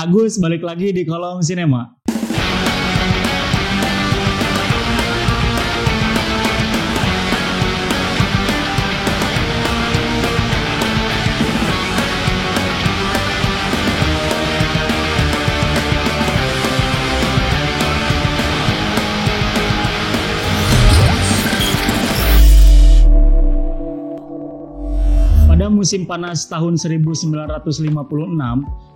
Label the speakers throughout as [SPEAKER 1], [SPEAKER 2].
[SPEAKER 1] Saya Agus, balik lagi di Kolom Sinema. Pada musim panas tahun 1956,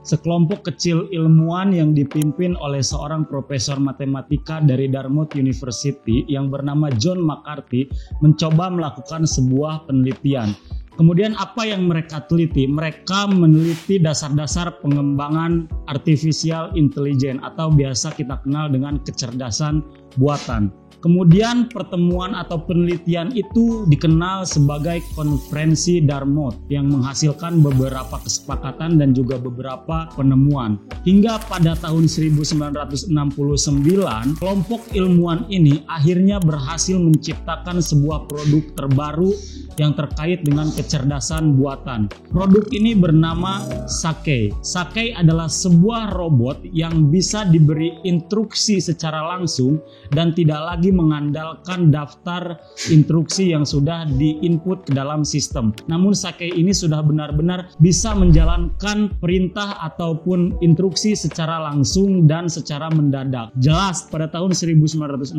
[SPEAKER 1] sekelompok kecil ilmuwan yang dipimpin oleh seorang profesor matematika dari Dartmouth University yang bernama John McCarthy mencoba melakukan sebuah penelitian. Kemudian apa yang mereka teliti? Mereka meneliti dasar-dasar pengembangan artificial intelligence atau biasa kita kenal dengan kecerdasan buatan. Kemudian pertemuan atau penelitian itu dikenal sebagai konferensi Dartmouth yang menghasilkan beberapa kesepakatan dan juga beberapa penemuan. Hingga pada tahun 1969, kelompok ilmuwan ini akhirnya berhasil menciptakan sebuah produk terbaru yang terkait dengan kecerdasan buatan. Produk ini bernama Sake. Sake adalah sebuah robot yang bisa diberi instruksi secara langsung dan tidak lagi mengandalkan daftar instruksi yang sudah diinput ke dalam sistem. Namun Sake ini sudah benar-benar bisa menjalankan perintah ataupun instruksi secara langsung dan secara mendadak. Jelas pada tahun 1969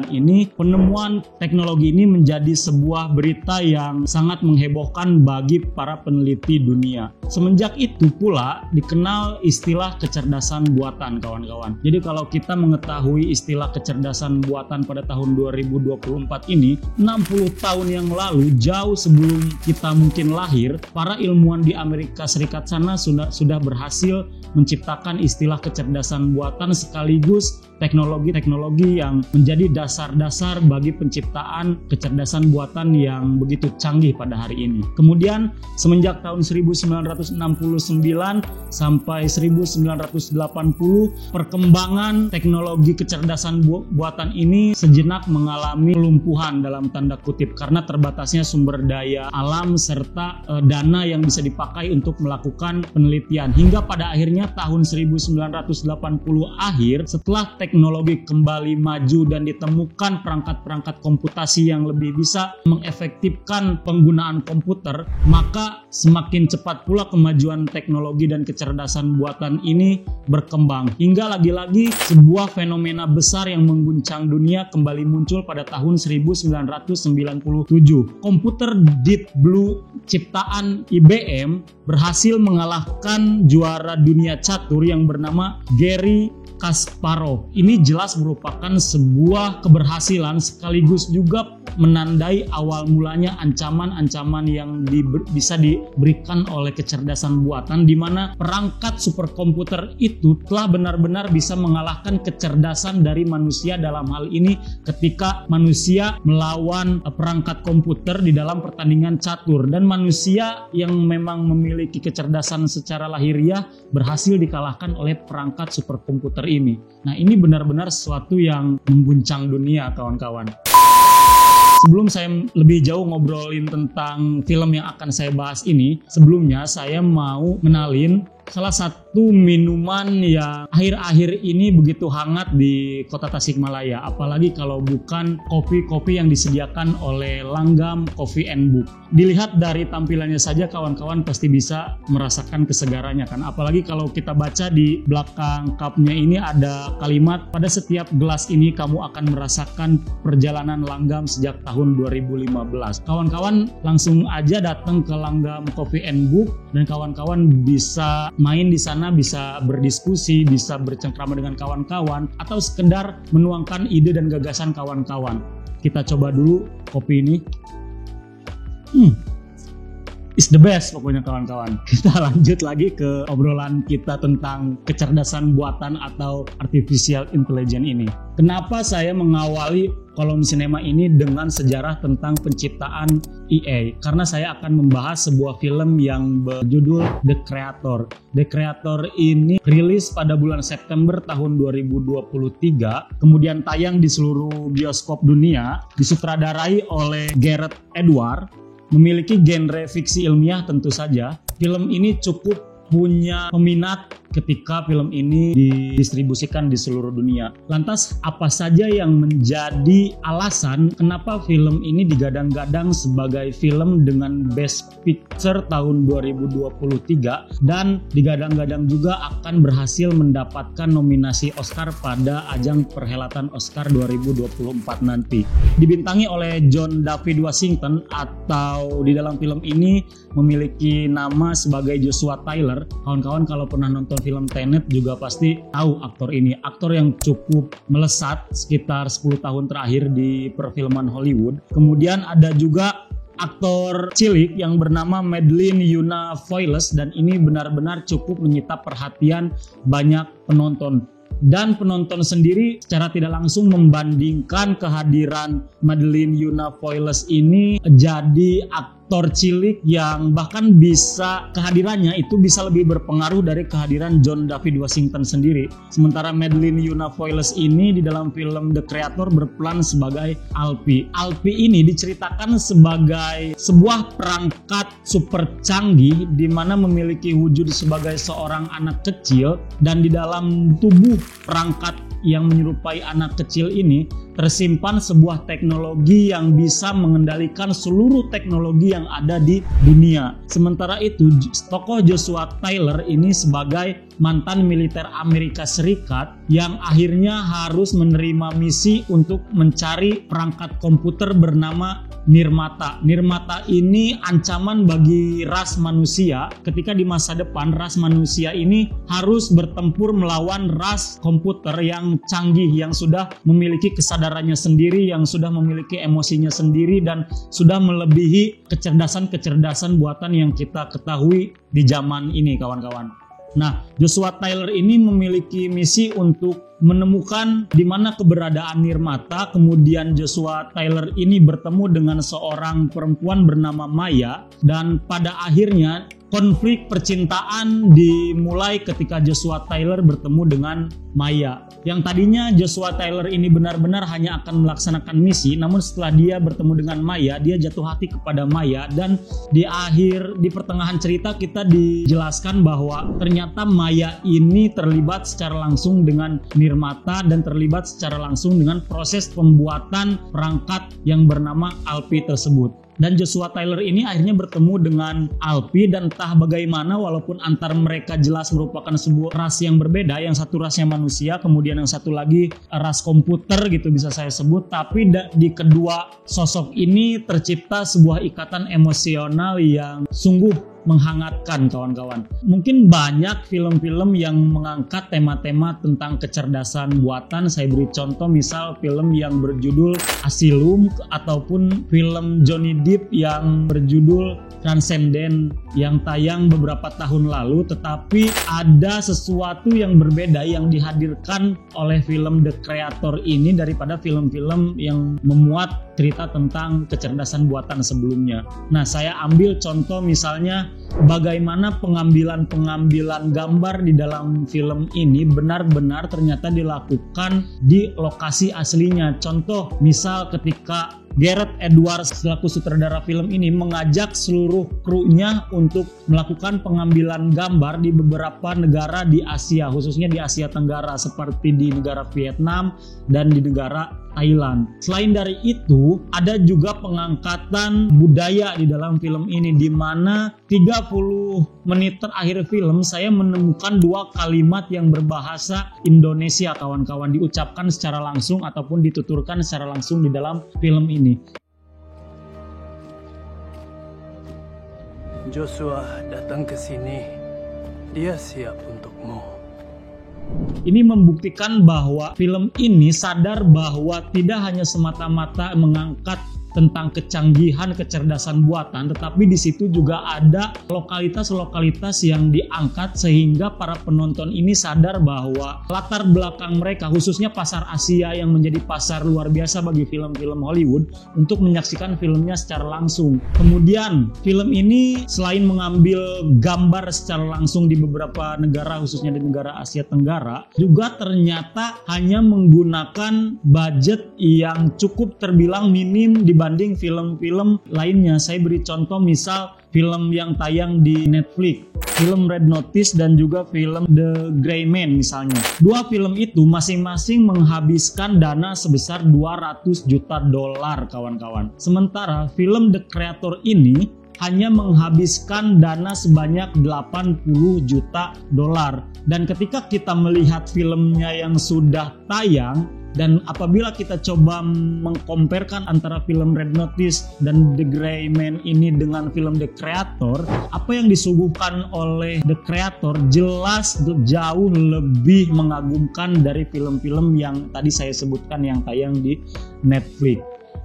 [SPEAKER 1] ini penemuan teknologi ini menjadi sebuah berita yang sangat menghebohkan bagi para peneliti dunia. Semenjak itu pula dikenal istilah kecerdasan buatan, kawan-kawan. Jadi kalau kita mengetahui istilah kecerdasan buatan pada tahun 2024 ini, 60 tahun yang lalu, jauh sebelum kita mungkin lahir, para ilmuwan di Amerika Serikat sana sudah berhasil menciptakan istilah kecerdasan buatan sekaligus teknologi-teknologi yang menjadi dasar-dasar bagi penciptaan kecerdasan buatan yang begitu canggih pada hari ini. Kemudian semenjak tahun 1969 sampai 1980, perkembangan teknologi kecerdasan buatan ini sejenak mengalami kelumpuhan dalam tanda kutip karena terbatasnya sumber daya alam serta dana yang bisa dipakai untuk melakukan penelitian. Hingga pada akhirnya tahun 1980 akhir, setelah teknologi kembali maju dan ditemukan perangkat-perangkat komputasi yang lebih bisa mengefektifkan penggunaan komputer, maka semakin cepat pula kemajuan teknologi dan kecerdasan buatan ini berkembang. Hingga lagi-lagi sebuah fenomena besar yang mengguncang dunia kembali muncul pada tahun 1997. Komputer Deep Blue ciptaan IBM berhasil mengalahkan juara dunia catur yang bernama Garry Kasparov. Ini jelas merupakan sebuah keberhasilan sekaligus juga menandai awal mulanya ancaman-ancaman yang bisa diberikan oleh kecerdasan buatan, di mana perangkat superkomputer itu telah benar-benar bisa mengalahkan kecerdasan dari manusia dalam hal ini ketika manusia melawan perangkat komputer di dalam pertandingan catur, dan manusia yang memang memiliki kecerdasan secara lahiriah berhasil dikalahkan oleh perangkat superkomputer ini. Nah, ini benar-benar sesuatu yang mengguncang dunia, kawan-kawan. Sebelum saya lebih jauh ngobrolin tentang film yang akan saya bahas ini, sebelumnya saya mau kenalin salah satu minuman yang akhir-akhir ini begitu hangat di kota Tasikmalaya, apalagi kalau bukan kopi-kopi yang disediakan oleh Langgam Coffee and Book. Dilihat dari tampilannya saja, kawan-kawan pasti bisa merasakan kesegarannya kan, apalagi kalau kita baca di belakang cupnya ini ada kalimat, pada setiap gelas ini kamu akan merasakan perjalanan Langgam sejak tahun 2015. Kawan-kawan langsung aja datang ke Langgam Coffee and Book dan kawan-kawan bisa main di sana, bisa berdiskusi, bisa bercengkrama dengan kawan-kawan, atau sekedar menuangkan ide dan gagasan kawan-kawan. Kita coba dulu kopi ini. It's the best pokoknya, kawan-kawan. Kita lanjut lagi ke obrolan kita tentang kecerdasan buatan atau artificial intelligence ini. Kenapa saya mengawali Kolom Sinema ini dengan sejarah tentang penciptaan EA? Karena saya akan membahas sebuah film yang berjudul The Creator. The Creator ini rilis pada bulan September tahun 2023, kemudian tayang di seluruh bioskop dunia, disutradarai oleh Gareth Edwards, memiliki genre fiksi ilmiah tentu saja. Film ini cukup punya peminat ketika film ini didistribusikan di seluruh dunia. Lantas apa saja yang menjadi alasan kenapa film ini digadang-gadang sebagai film dengan Best Picture tahun 2023 dan digadang-gadang juga akan berhasil mendapatkan nominasi Oscar pada ajang perhelatan Oscar 2024 nanti. Dibintangi oleh John David Washington atau di dalam film ini memiliki nama sebagai Joshua Tyler. Kawan-kawan kalau pernah nonton film Tenet juga pasti tahu aktor ini. Aktor yang cukup melesat sekitar 10 tahun terakhir di perfilman Hollywood. Kemudian ada juga aktor cilik yang bernama Madeline Yuna Foiles dan ini benar-benar cukup menyita perhatian banyak penonton. Dan penonton sendiri secara tidak langsung membandingkan kehadiran Madeline Yuna Foiles ini jadi aktor cilik yang bahkan bisa kehadirannya itu bisa lebih berpengaruh dari kehadiran John David Washington sendiri. Sementara Madeline Yuna Foiles ini di dalam film The Creator berperan sebagai Alpi. Alpi ini diceritakan sebagai sebuah perangkat super canggih di mana memiliki wujud sebagai seorang anak kecil dan di dalam tubuh perangkat yang menyerupai anak kecil ini tersimpan sebuah teknologi yang bisa mengendalikan seluruh teknologi yang ada di dunia. Sementara itu, tokoh Joshua Tyler ini sebagai mantan militer Amerika Serikat yang akhirnya harus menerima misi untuk mencari perangkat komputer bernama Nirmata. Nirmata ini ancaman bagi ras manusia ketika di masa depan ras manusia ini harus bertempur melawan ras komputer yang canggih, yang sudah memiliki kesadarannya sendiri, yang sudah memiliki emosinya sendiri dan sudah melebihi kecerdasan-kecerdasan buatan yang kita ketahui di zaman ini, kawan-kawan. Nah, Joshua Tyler ini memiliki misi untuk menemukan di mana keberadaan Nirmata. Kemudian Joshua Tyler ini bertemu dengan seorang perempuan bernama Maya dan pada akhirnya konflik percintaan dimulai ketika Joshua Tyler bertemu dengan Maya. Yang tadinya Joshua Tyler ini benar-benar hanya akan melaksanakan misi, namun setelah dia bertemu dengan Maya, dia jatuh hati kepada Maya dan di pertengahan cerita kita dijelaskan bahwa ternyata Maya ini terlibat secara langsung dengan Nirmata dan terlibat secara langsung dengan proses pembuatan perangkat yang bernama Alpi tersebut. Dan Joshua Tyler ini akhirnya bertemu dengan Alpi dan entah bagaimana walaupun antar mereka jelas merupakan sebuah ras yang berbeda, yang satu rasnya manusia, kemudian yang satu lagi ras komputer gitu bisa saya sebut, tapi di kedua sosok ini tercipta sebuah ikatan emosional yang sungguh menghangatkan, kawan-kawan. Mungkin banyak film-film yang mengangkat tema-tema tentang kecerdasan buatan. Saya beri contoh misal film yang berjudul Asylum ataupun film Johnny Depp yang berjudul Transcendent yang tayang beberapa tahun lalu, tetapi ada sesuatu yang berbeda yang dihadirkan oleh film The Creator ini daripada film-film yang memuat cerita tentang kecerdasan buatan sebelumnya. Nah, saya ambil contoh misalnya bagaimana pengambilan gambar di dalam film ini benar-benar ternyata dilakukan di lokasi aslinya. Contoh misal ketika Gareth Edwards selaku sutradara film ini mengajak seluruh krunya untuk melakukan pengambilan gambar di beberapa negara di Asia, khususnya di Asia Tenggara seperti di negara Vietnam dan di negara Thailand. Selain dari itu, ada juga pengangkatan budaya di dalam film ini di mana 30 menit terakhir film saya menemukan dua kalimat yang berbahasa Indonesia, kawan-kawan, diucapkan secara langsung ataupun dituturkan secara langsung di dalam film ini.
[SPEAKER 2] Joshua datang ke sini, dia siap untukmu.
[SPEAKER 1] Ini membuktikan bahwa film ini sadar bahwa tidak hanya semata-mata mengangkat tentang kecanggihan kecerdasan buatan, tetapi di situ juga ada lokalitas-lokalitas yang diangkat sehingga para penonton ini sadar bahwa latar belakang mereka, khususnya pasar Asia yang menjadi pasar luar biasa bagi film-film Hollywood, untuk menyaksikan filmnya secara langsung. Kemudian film ini selain mengambil gambar secara langsung di beberapa negara, khususnya di negara Asia Tenggara, juga ternyata hanya menggunakan budget yang cukup terbilang minim dibanding dibanding film-film lainnya. Saya beri contoh misal film yang tayang di Netflix, film Red Notice dan juga film The Gray Man misalnya. Dua film itu masing-masing menghabiskan dana sebesar $200 juta kawan-kawan. Sementara film The Creator ini hanya menghabiskan dana sebanyak $80 juta. Dan ketika kita melihat filmnya yang sudah tayang, dan apabila kita coba mengkomparkan antara film Red Notice dan The Gray Man ini dengan film The Creator, apa yang disuguhkan oleh The Creator jelas jauh lebih mengagumkan dari film-film yang tadi saya sebutkan yang tayang di Netflix.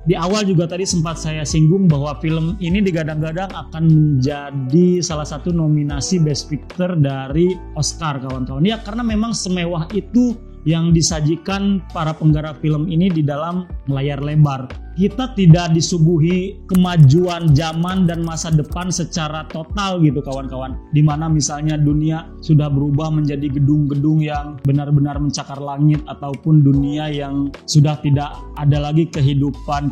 [SPEAKER 1] Di awal juga tadi sempat saya singgung bahwa film ini digadang-gadang akan menjadi salah satu nominasi Best Picture dari Oscar, kawan-kawan. Ya, karena memang semewah itu yang disajikan para penggarap film ini di dalam layar lebar. Kita tidak disuguhi kemajuan zaman dan masa depan secara total gitu kawan-kawan, dimana misalnya dunia sudah berubah menjadi gedung-gedung yang benar-benar mencakar langit, ataupun dunia yang sudah tidak ada lagi kehidupan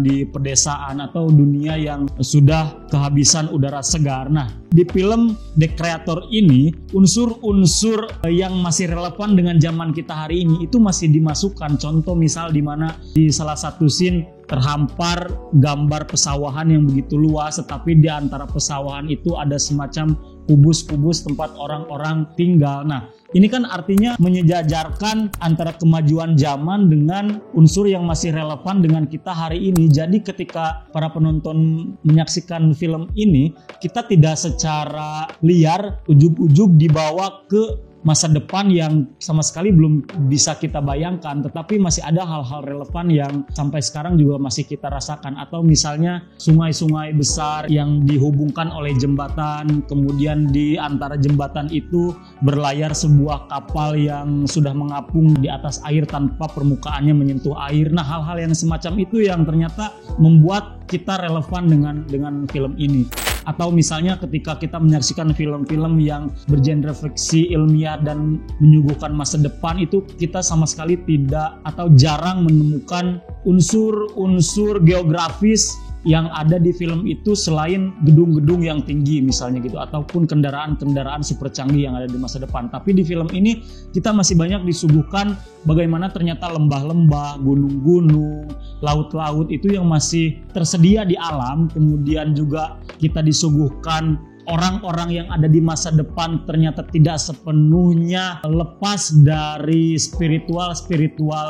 [SPEAKER 1] di pedesaan, atau dunia yang sudah kehabisan udara segar. Nah, di film The Creator ini unsur-unsur yang masih relevan dengan zaman kita hari ini itu masih dimasukkan. Contoh misal di mana di salah satu scene terhampar gambar pesawahan yang begitu luas, tetapi di antara pesawahan itu ada semacam kubus-kubus tempat orang-orang tinggal. Nah, ini kan artinya menyejajarkan antara kemajuan zaman dengan unsur yang masih relevan dengan kita hari ini. Jadi ketika para penonton menyaksikan film ini, kita tidak secara liar ujug-ujug dibawa ke masa depan yang sama sekali belum bisa kita bayangkan, tetapi masih ada hal-hal relevan yang sampai sekarang juga masih kita rasakan. Atau misalnya sungai-sungai besar yang dihubungkan oleh jembatan, kemudian di antara jembatan itu berlayar sebuah kapal yang sudah mengapung di atas air tanpa permukaannya menyentuh air. Nah, hal-hal yang semacam itu yang ternyata membuat kita relevan dengan film ini. Atau misalnya ketika kita menyaksikan film-film yang bergenre fiksi ilmiah dan menyuguhkan masa depan, itu kita sama sekali tidak atau jarang menemukan unsur-unsur geografis yang ada di film itu selain gedung-gedung yang tinggi misalnya gitu, ataupun kendaraan-kendaraan super canggih yang ada di masa depan. Tapi di film ini kita masih banyak disuguhkan bagaimana ternyata lembah-lembah, gunung-gunung, laut-laut itu yang masih tersedia di alam. Kemudian juga kita disuguhkan orang-orang yang ada di masa depan ternyata tidak sepenuhnya lepas dari spiritual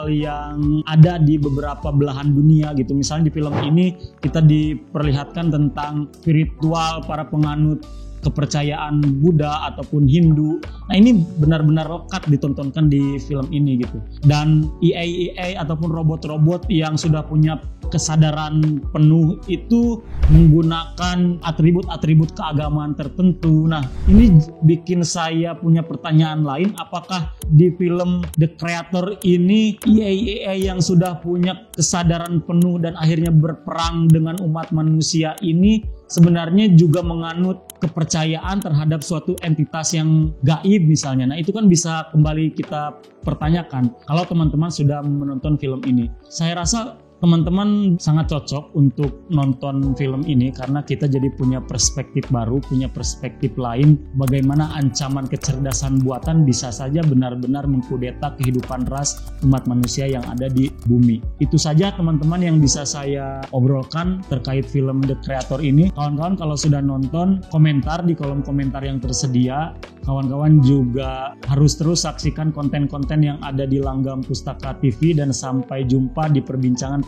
[SPEAKER 1] yang ada di beberapa belahan dunia gitu. Misalnya di film ini kita diperlihatkan tentang spiritual para penganut kepercayaan Buddha ataupun Hindu. Nah, ini benar-benar lekat ditontonkan di film ini gitu. Dan EA ataupun robot-robot yang sudah punya kesadaran penuh itu menggunakan atribut-atribut keagamaan tertentu. Nah, ini bikin saya punya pertanyaan lain, apakah di film The Creator ini EA yang sudah punya kesadaran penuh dan akhirnya berperang dengan umat manusia ini sebenarnya juga menganut kepercayaan terhadap suatu entitas yang gaib misalnya. Nah, itu kan bisa kembali kita pertanyakan kalau teman-teman sudah menonton film ini. Saya rasa teman-teman sangat cocok untuk nonton film ini karena kita jadi punya perspektif baru, punya perspektif lain bagaimana ancaman kecerdasan buatan bisa saja benar-benar mengkudeta kehidupan ras umat manusia yang ada di bumi. Itu saja teman-teman yang bisa saya obrolkan terkait film The Creator ini. Kawan-kawan kalau sudah nonton, komentar di kolom komentar yang tersedia. Kawan-kawan juga harus terus saksikan konten-konten yang ada di Langgam Pustaka TV, dan sampai jumpa di perbincangan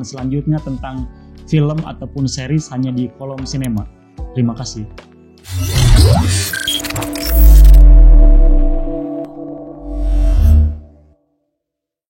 [SPEAKER 1] selanjutnya tentang film ataupun series hanya di Kolom Sinema. Terima kasih.